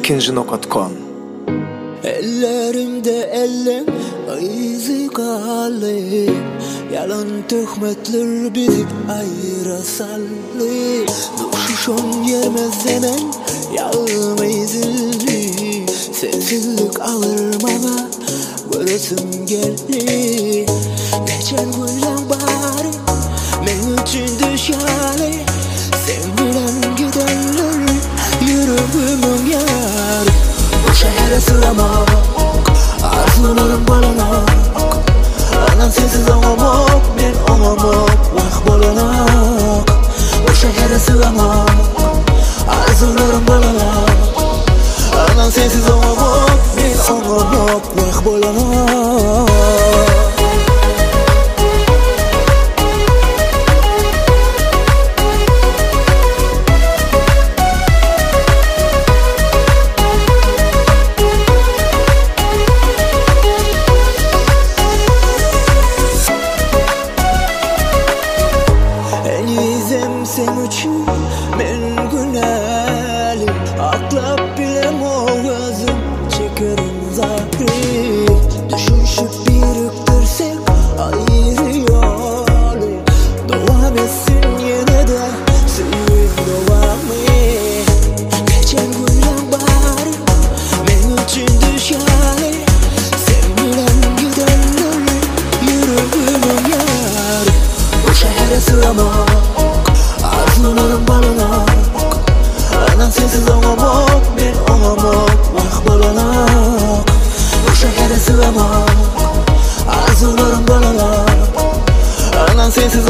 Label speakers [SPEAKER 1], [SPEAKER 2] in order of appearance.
[SPEAKER 1] ikinci.com.
[SPEAKER 2] Ellerimde ellem izi kaldı. Yalan töhmetler bizi ayıra saldı. Düşüşün yermez hemen yağma ezildi. Sensizlik alır bana göresim geldi. Geçen günden bari men için düşali. Sen bilen gidenler yüreğimin yarı. Bu şehre sığamak, arzularım balanak. Anan sensiz ağlamak, ben ağlamak, vah balanak. Bu şehre sığamak, arzularım balanak. Anan sensiz ağlamak, ben ağlamak, vah balanak. Sen için ben günahlı atlap bilem o gözüm çekerim zahri. Düşünüşüp biriktirsek ayrı yolu. Devam etsin yine de sevim devamı. Geçen günden bari ben için düşali. Sen bilen gidenler yüreğimin yarı. Bu şehre sığamak, arzularım balanak. Anan sensiz ağlamak, ben ağlamak, vah balanak. Bu şehre sığamak, arzularım balanak. Anan sensiz